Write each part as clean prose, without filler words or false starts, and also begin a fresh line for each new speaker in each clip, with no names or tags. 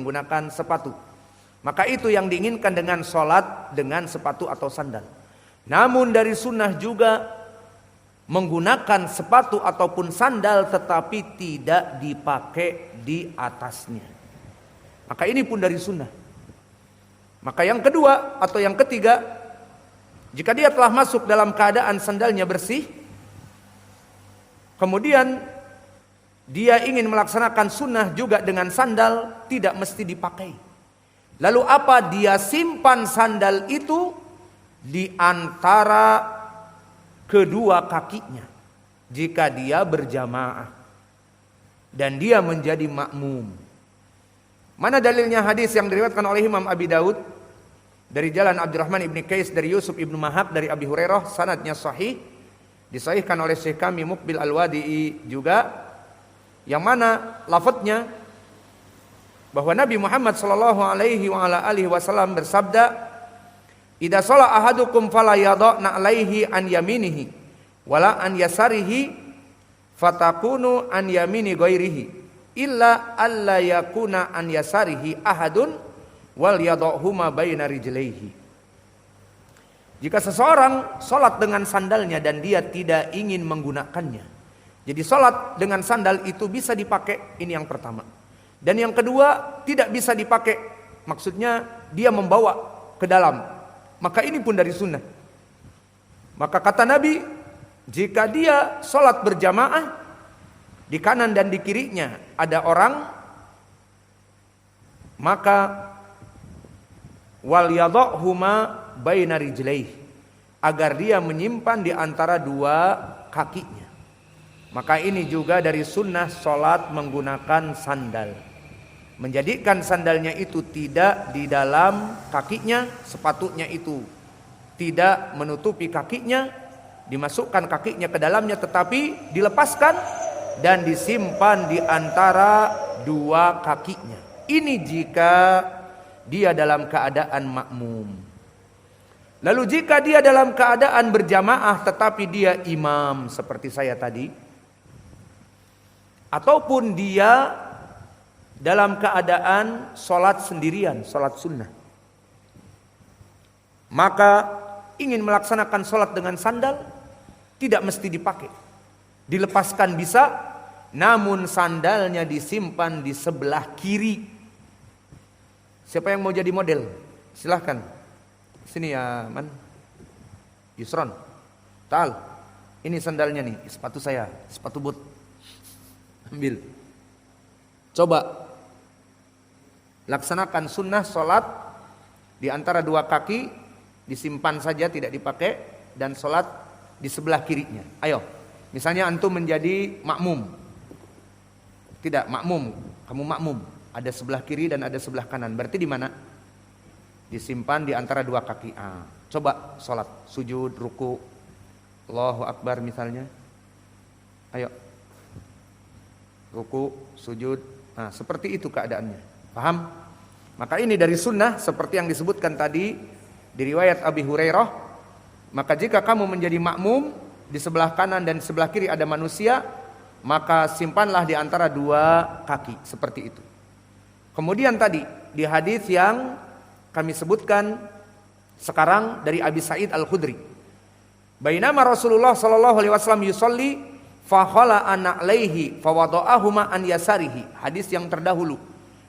menggunakan sepatu. Maka itu yang diinginkan dengan sholat dengan sepatu atau sandal. Namun dari sunnah juga menggunakan sepatu ataupun sandal tetapi tidak dipakai di atasnya. Maka ini pun dari sunnah. Maka yang kedua atau yang ketiga, jika dia telah masuk dalam keadaan sandalnya bersih, kemudian dia ingin melaksanakan sunnah juga dengan sandal, tidak mesti dipakai. Lalu apa? Dia simpan sandal itu di antara kedua kakinya jika dia berjamaah dan dia menjadi makmum. Mana dalilnya? Hadis yang diriwayatkan oleh Imam Abi Daud dari jalan Abdurrahman ibni Qais dari Yusuf ibnu Mahab dari Abi Hurairah, sanadnya sahih, disahihkan oleh Syekh kami Muqbil Al-Wadi'i juga, yang mana lafadznya bahwa Nabi Muhammad sallallahu alaihi wasallam bersabda, "Idza shalla ahadukum fala yadhna alaihi an yaminihi wala an yasarihi fatakunu an yamini ghairihi illa alla yakuna an yasarihi ahadun wal yadhuma baina rijlaihi." Jika seseorang sholat dengan sandalnya dan dia tidak ingin menggunakannya, jadi sholat dengan sandal itu bisa dipakai, ini yang pertama. Dan yang kedua, tidak bisa dipakai, maksudnya dia membawa ke dalam, maka ini pun dari sunnah. Maka kata Nabi, jika dia sholat berjamaah, di kanan dan di kirinya ada orang, maka wal yadhuma baina rijlaihi, agar dia menyimpan di antara dua kakinya. Maka ini juga dari sunnah sholat menggunakan sandal, menjadikan sandalnya itu tidak di dalam kakinya, sepatunya itu tidak menutupi kakinya, dimasukkan kakinya ke dalamnya, tetapi dilepaskan dan disimpan di antara dua kakinya. Ini jika dia dalam keadaan makmum. Lalu jika dia dalam keadaan berjamaah tetapi dia imam seperti saya tadi, ataupun dia dalam keadaan sholat sendirian, sholat sunnah, maka ingin melaksanakan sholat dengan sandal, tidak mesti dipakai, dilepaskan bisa, namun sandalnya disimpan di sebelah kiri. Siapa yang mau jadi model? Silahkan. Sini ya, Man. Yusron. Tal. Ini sandalnya nih, sepatu saya, sepatu boot. Ambil. Coba laksanakan sunnah sholat di antara dua kaki, disimpan saja tidak dipakai, dan sholat di sebelah kirinya. Ayo. Misalnya antum menjadi makmum. Tidak, makmum, kamu makmum. Ada sebelah kiri dan ada sebelah kanan. Berarti di mana? Disimpan di antara dua kaki. Coba sholat, sujud, ruku, Allahu Akbar misalnya. Ayo. Ruku, sujud. Seperti itu keadaannya. Paham? Maka ini dari sunnah seperti yang disebutkan tadi di riwayat Abi Hurairah. Maka jika kamu menjadi makmum, di sebelah kanan dan sebelah kiri ada manusia, maka simpanlah di antara dua kaki, seperti itu. Kemudian tadi di hadis yang kami sebutkan sekarang dari Abi Sa'id Al-Khudri, bainama Rasulullah sallallahu alaihi wasallam yusolli fa khala an'alaihi fa wada'ahuma an yasarihi. Hadis yang terdahulu,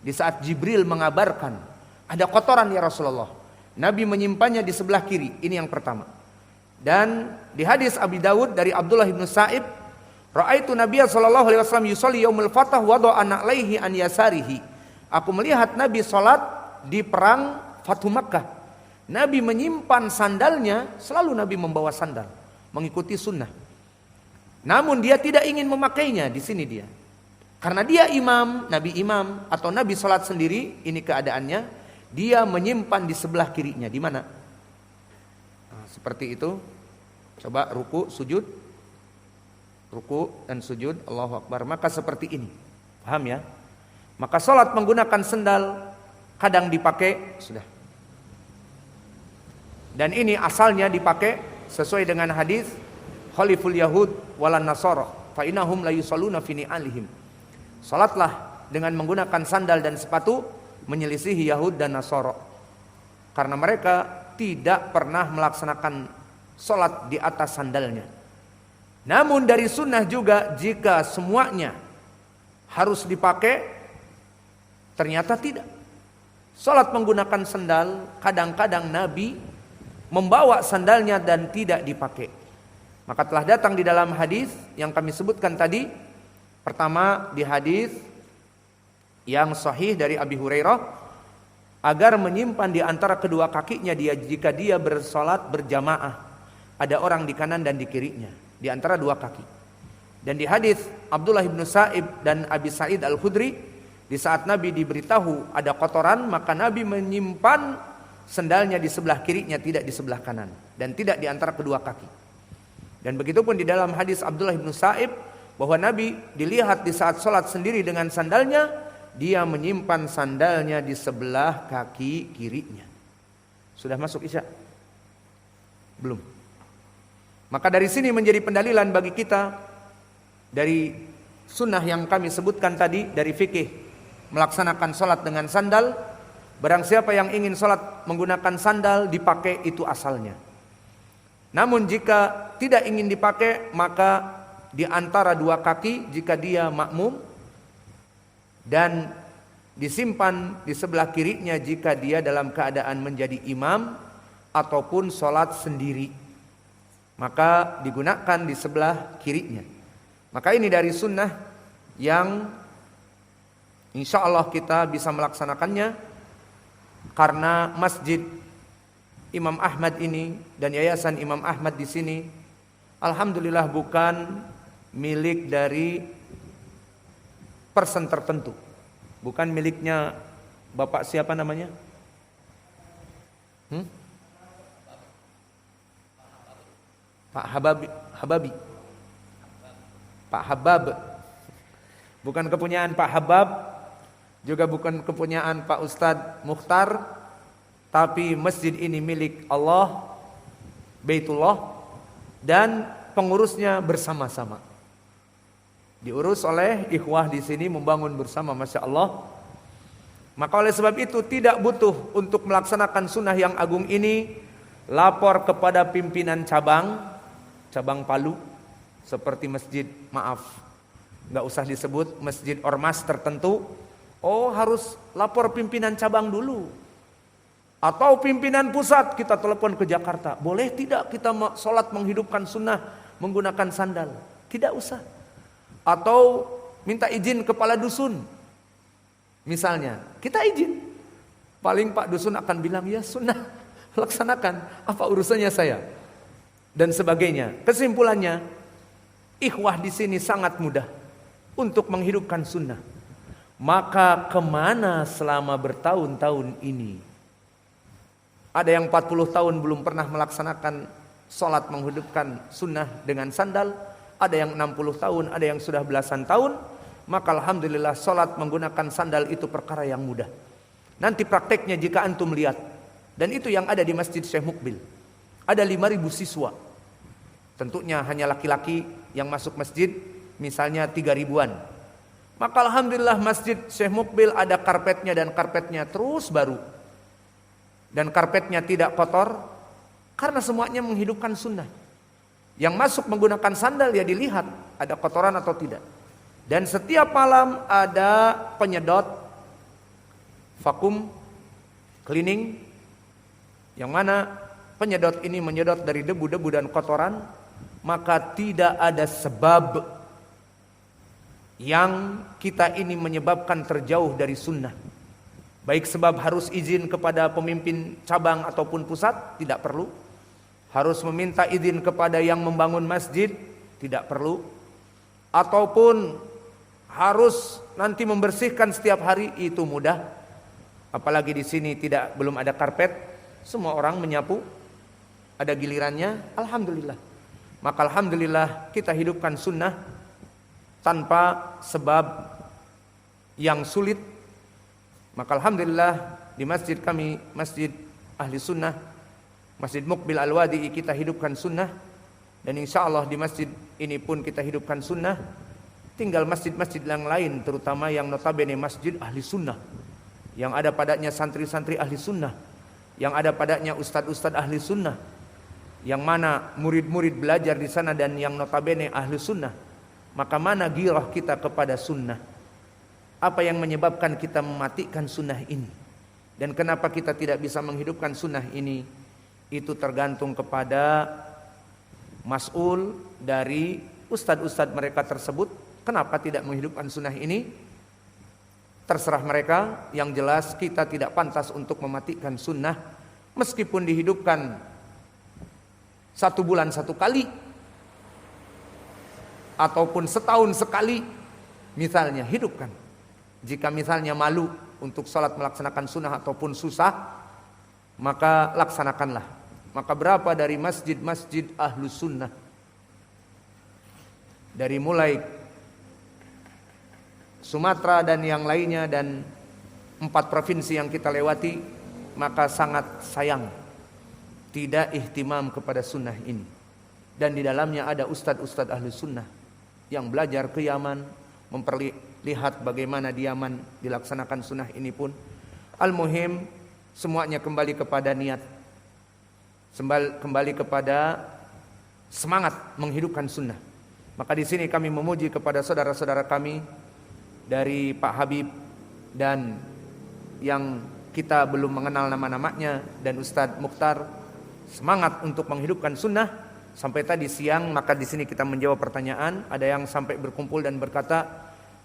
di saat Jibril mengabarkan ada kotoran ya Rasulullah, Nabi menyimpannya di sebelah kiri. Ini yang pertama. Dan di hadis Abi Dawud dari Abdullah bin Sa'ib, ra'aitu Nabiya sallallahu alaihi wasallam yusolli yaumul fatah wada'a an'alaihi an yasarihi. Aku melihat Nabi salat di perang Fathu Makkah. Nabi menyimpan sandalnya, selalu Nabi membawa sandal, mengikuti sunnah. Namun dia tidak ingin memakainya di sini dia. Karena dia imam, Nabi imam atau Nabi salat sendiri, ini keadaannya, dia menyimpan di sebelah kirinya. Di mana? Seperti itu. Coba ruku, sujud. Ruku dan sujud, Allahu Akbar. Maka seperti ini. Paham ya? Maka sholat menggunakan sendal kadang dipakai, sudah. Dan ini asalnya dipakai sesuai dengan hadis Khaliful Yahud walan Nasara fa innahum la yusalluna fi ni'alihim. Salatlah dengan menggunakan sandal dan sepatu, menyelisihi Yahud dan Nasara. Karena mereka tidak pernah melaksanakan sholat di atas sandalnya. Namun dari sunnah juga jika semuanya harus dipakai, ternyata tidak. Sholat menggunakan sandal, kadang-kadang Nabi membawa sandalnya dan tidak dipakai. Maka telah datang di dalam hadis yang kami sebutkan tadi. Pertama di hadis yang sahih dari Abi Hurairah, agar menyimpan di antara kedua kakinya dia jika dia bersolat berjamaah. Ada orang di kanan dan di kirinya, di antara dua kaki. Dan di hadis Abdullah bin Sa'ib dan Abi Sa'id Al-Khudri, di saat Nabi diberitahu ada kotoran, maka Nabi menyimpan sendalnya di sebelah kirinya, tidak di sebelah kanan, dan tidak di antara kedua kaki. Dan begitupun di dalam hadis Abdullah bin Sa'ib, bahwa Nabi dilihat di saat sholat sendiri dengan sandalnya, dia menyimpan sandalnya di sebelah kaki kirinya. Sudah masuk Isya? Belum. Maka dari sini menjadi pendalilan bagi kita dari sunnah yang kami sebutkan tadi, dari fikih melaksanakan sholat dengan sandal. Barang siapa yang ingin sholat menggunakan sandal, dipakai, itu asalnya. Namun jika tidak ingin dipakai, maka di antara dua kaki jika dia makmum, dan disimpan di sebelah kirinya jika dia dalam keadaan menjadi imam ataupun sholat sendiri, maka digunakan di sebelah kirinya. Maka ini dari sunnah yang insya Allah kita bisa melaksanakannya, karena masjid Imam Ahmad ini dan yayasan Imam Ahmad di sini, alhamdulillah bukan milik dari person tertentu, bukan miliknya Bapak siapa namanya? Pak Hababi. Pak Habab. Bukan kepunyaan Pak Habab, juga bukan kepunyaan Pak Ustadz Mukhtar, tapi masjid ini milik Allah, Baitullah, dan pengurusnya bersama-sama. Diurus oleh ikhwah di sini, membangun bersama, Masya Allah. Maka oleh sebab itu tidak butuh untuk melaksanakan sunnah yang agung ini lapor kepada pimpinan cabang Palu, seperti masjid, maaf, nggak usah disebut, masjid ormas tertentu. Oh, harus lapor pimpinan cabang dulu, atau pimpinan pusat, kita telepon ke Jakarta, boleh tidak kita sholat menghidupkan sunnah menggunakan sandal? Tidak usah. Atau minta izin kepala dusun, misalnya, kita izin, paling Pak dusun akan bilang, ya sunnah, laksanakan, apa urusannya saya, dan sebagainya. Kesimpulannya, ikhwah di sini sangat mudah untuk menghidupkan sunnah. Maka kemana selama bertahun-tahun ini? Ada yang 40 tahun belum pernah melaksanakan sholat menghidupkan sunnah dengan sandal. Ada yang 60 tahun, ada yang sudah belasan tahun. Maka alhamdulillah sholat menggunakan sandal itu perkara yang mudah. Nanti prakteknya jika antum lihat. Dan itu yang ada di Masjid Syekh Mukbil. Ada 5.000 siswa. Tentunya hanya laki-laki yang masuk masjid, misalnya 3.000-an. Maka alhamdulillah Masjid Syekh Mukbil ada karpetnya, dan karpetnya terus baru. Dan karpetnya tidak kotor, karena semuanya menghidupkan sunnah. Yang masuk menggunakan sandal ya dilihat ada kotoran atau tidak. Dan setiap malam ada penyedot, vakum cleaning, yang mana penyedot ini menyedot dari debu-debu dan kotoran. Maka tidak ada sebab yang kita ini menyebabkan terjauh dari sunnah. Baik sebab harus izin kepada pemimpin cabang ataupun pusat, tidak perlu. Harus meminta izin kepada yang membangun masjid, tidak perlu. Ataupun harus nanti membersihkan setiap hari, itu mudah. Apalagi di sini belum ada karpet, semua orang menyapu, ada gilirannya, alhamdulillah. Maka alhamdulillah kita hidupkan sunnah tanpa sebab yang sulit. Maka alhamdulillah di masjid kami, Masjid Ahli Sunnah, Masjid Mukbil Al-Wadi'i, kita hidupkan sunnah. Dan insya Allah di masjid ini pun kita hidupkan sunnah. Tinggal masjid-masjid yang lain, terutama yang notabene Masjid Ahli Sunnah, yang ada padanya santri-santri ahli sunnah, yang ada padanya ustadz-ustadz ahli sunnah, yang mana murid-murid belajar di sana dan yang notabene ahli sunnah, maka mana girah kita kepada sunnah? Apa yang menyebabkan kita mematikan sunnah ini? Dan kenapa kita tidak bisa menghidupkan sunnah ini? Itu tergantung kepada mas'ul dari ustadz-ustadz mereka tersebut. Kenapa tidak menghidupkan sunnah ini? Terserah mereka. Yang jelas kita tidak pantas untuk mematikan sunnah. Meskipun dihidupkan 1 bulan 1 kali, ataupun setahun sekali, misalnya hidupkan. Jika misalnya malu untuk sholat melaksanakan sunnah ataupun susah, maka laksanakanlah. Maka berapa dari masjid-masjid ahlus sunnah, dari mulai Sumatera dan yang lainnya dan 4 provinsi yang kita lewati, maka sangat sayang tidak ihtimam kepada sunnah ini. Dan di dalamnya ada ustadz-ustadz ahlus sunnah yang belajar ke Yaman, memperlihat bagaimana di Yaman dilaksanakan sunnah ini pun. Al-muhim, semuanya kembali kepada niat, kembali kepada semangat menghidupkan sunnah. Maka di sini kami memuji kepada saudara-saudara kami dari Pak Habib dan yang kita belum mengenal nama-namanya dan Ustadz Mukhtar, semangat untuk menghidupkan sunnah. Sampai tadi siang, maka di sini kita menjawab pertanyaan. Ada yang sampai berkumpul dan berkata,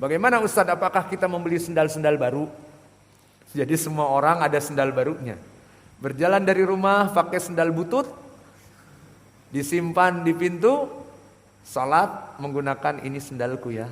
bagaimana Ustadz, apakah kita membeli sendal-sendal baru? Jadi semua orang ada sendal barunya. Berjalan dari rumah pakai sendal butut, disimpan di pintu, salat menggunakan ini sendalku ya.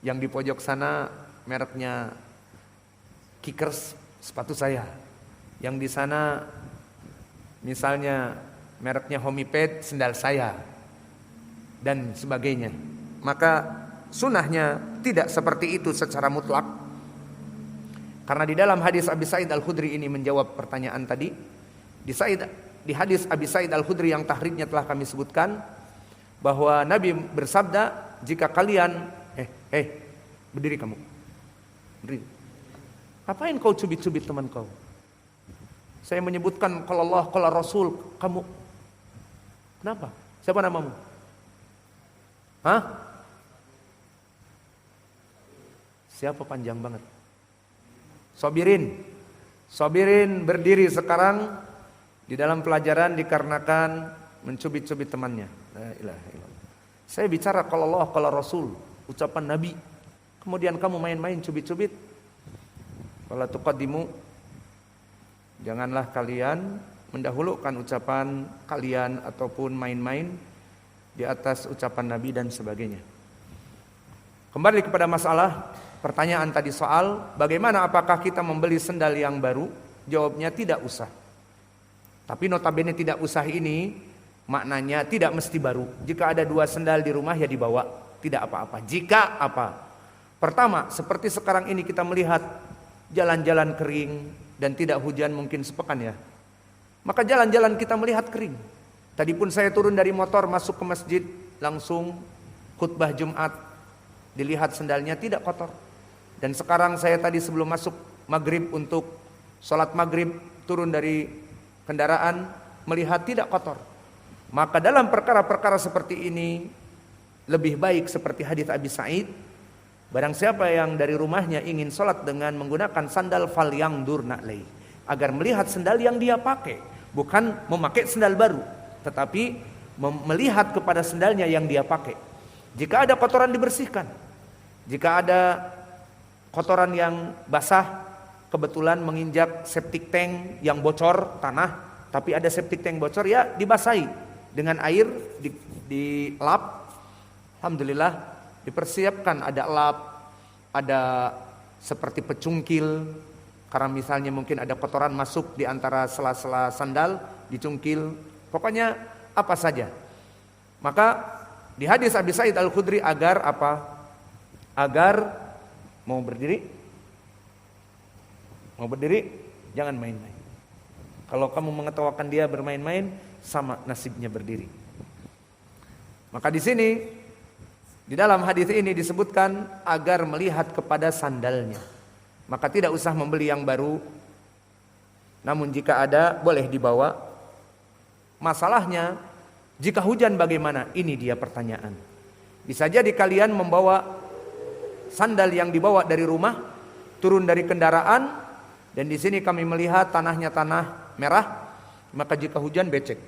Yang di pojok sana mereknya Kickers, sepatu saya. Yang di sana misalnya mereknya Homiped, sendal saya, dan sebagainya. Maka sunnahnya tidak seperti itu secara mutlak. Karena di dalam hadis Abi Sa'id Al-Khudri ini menjawab pertanyaan tadi. Di hadis Abi Sa'id Al-Khudri yang tahridnya telah kami sebutkan, bahwa Nabi bersabda, jika kalian berdiri kamu, berdiri. Apain kau cubit-cubit teman kau? Saya menyebutkan kalau Allah, kalau Rasul, kamu kenapa? Siapa namamu? Hah? Siapa panjang banget? Sobirin berdiri sekarang di dalam pelajaran dikarenakan mencubit-cubit temannya. La ilaha illallah. Saya bicara kalau Allah, kalau Rasul, ucapan Nabi. Kemudian kamu main-main cubit-cubit. Wala tuqaddimu, janganlah kalian mendahulukan ucapan kalian ataupun main-main di atas ucapan Nabi dan sebagainya. Kembali kepada masalah pertanyaan tadi soal bagaimana apakah kita membeli sendal yang baru? Jawabnya tidak usah. Tapi notabene tidak usah ini maknanya tidak mesti baru. Jika ada 2 sendal di rumah ya dibawa, tidak apa-apa. Jika apa? Pertama, seperti sekarang ini kita melihat jalan-jalan kering dan tidak hujan mungkin sepekan ya. Maka jalan-jalan kita melihat kering. Tadi pun saya turun dari motor masuk ke masjid, langsung khutbah Jumat, dilihat sendalnya tidak kotor. Dan sekarang saya tadi sebelum masuk maghrib untuk sholat maghrib, turun dari kendaraan, melihat tidak kotor. Maka dalam perkara-perkara seperti ini, lebih baik seperti hadits Abi Sa'id, barang siapa yang dari rumahnya ingin sholat dengan menggunakan sandal fal yang durna'lai, agar melihat sandal yang dia pakai. Bukan memakai sandal baru, tetapi melihat kepada sandalnya yang dia pakai. Jika ada kotoran dibersihkan. Jika ada kotoran yang basah, kebetulan menginjak septic tank yang bocor tanah, tapi ada septic tank bocor, ya dibasahi dengan air, dilap. Alhamdulillah dipersiapkan, ada lap, ada seperti pecungkil. Karena misalnya mungkin ada kotoran masuk di antara sela-sela sandal, dicungkil, pokoknya apa saja. Maka di hadis Abi Sa'id Al-Khudri agar apa? Agar mau berdiri, jangan main-main. Kalau kamu mengetawakan dia bermain-main, sama nasibnya berdiri. Maka di sini di dalam hadis ini disebutkan agar melihat kepada sandalnya. maka tidak usah membeli yang baru. Namun jika ada boleh dibawa. Masalahnya jika hujan bagaimana? Ini dia pertanyaan. Bisa jadi kalian membawa sandal yang dibawa dari rumah, turun dari kendaraan, dan di sini kami melihat tanahnya tanah merah, maka jika hujan becek.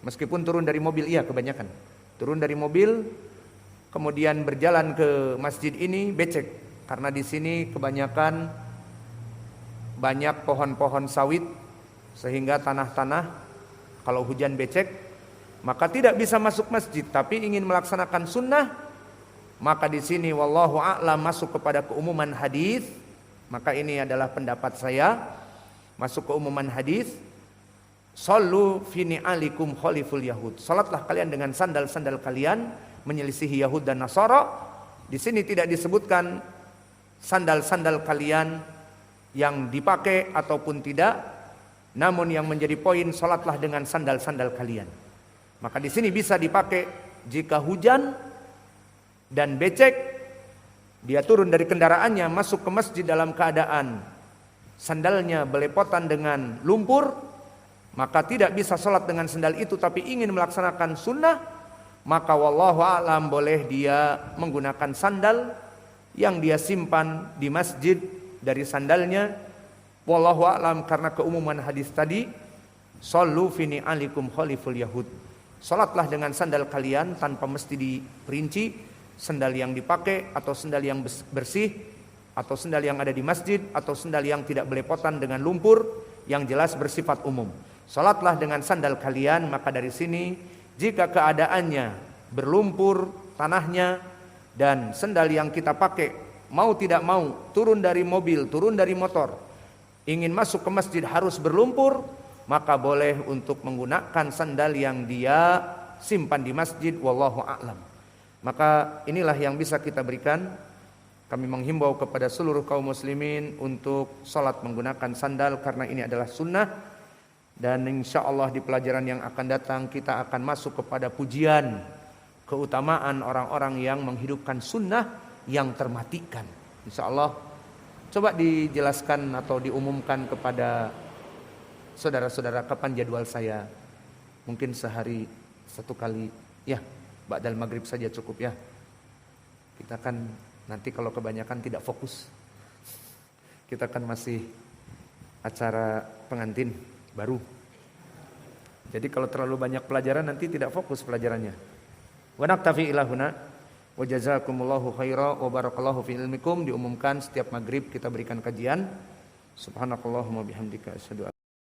Meskipun turun dari mobil, iya kebanyakan. Turun dari mobil, kemudian berjalan ke masjid ini becek. Karena di sini kebanyakan banyak pohon-pohon sawit, sehingga tanah-tanah kalau hujan becek, maka tidak bisa masuk masjid. Tapi ingin melaksanakan sunnah, maka di sini wallahu a'lam masuk kepada keumuman hadis. Maka ini adalah pendapat saya, masuk keumuman hadis. Sallu fi ni'alikum khaliful yahud. Salatlah kalian dengan sandal-sandal kalian, menyelisihi Yahud dan Nasara. Di sini tidak disebutkan sandal-sandal kalian yang dipakai ataupun tidak. Namun yang menjadi poin, salatlah dengan sandal-sandal kalian. Maka di sini bisa dipakai jika hujan dan becek, dia turun dari kendaraannya masuk ke masjid dalam keadaan sandalnya belepotan dengan lumpur, maka tidak bisa sholat dengan sandal itu, tapi ingin melaksanakan sunnah, maka wallahu a'lam boleh dia menggunakan sandal yang dia simpan di masjid dari sandalnya. Wallahu a'lam, karena keumuman hadis tadi, sallu fi ni'alikum khaliful yahud. Salatlah dengan sandal kalian tanpa mesti diperinci sandal yang dipakai atau sandal yang bersih atau sandal yang ada di masjid atau sandal yang tidak belepotan dengan lumpur, yang jelas bersifat umum. Salatlah dengan sandal kalian. Maka dari sini jika keadaannya berlumpur tanahnya dan sandal yang kita pakai mau tidak mau turun dari mobil, turun dari motor, ingin masuk ke masjid harus berlumpur, maka boleh untuk menggunakan sandal yang dia simpan di masjid. Wallahu a'lam. Maka inilah yang bisa kita berikan. Kami menghimbau kepada seluruh kaum muslimin untuk sholat menggunakan sandal, karena ini adalah sunnah. Dan insya Allah di pelajaran yang akan datang kita akan masuk kepada pujian keutamaan orang-orang yang menghidupkan sunnah yang termatikan. Insya Allah coba dijelaskan atau diumumkan kepada saudara-saudara kapan jadwal saya. Mungkin sehari satu kali, ya ba'dal maghrib saja cukup ya. Kita kan nanti kalau kebanyakan tidak fokus. Kita kan masih acara pengantin baru. Jadi kalau terlalu banyak pelajaran nanti tidak fokus pelajarannya. Wa naktafi ila huna wa jazakumullahu khaira wa barakallahu fi ilmikum. Diumumkan setiap maghrib kita berikan kajian. Subhanakallahumma bihamdika asyhadu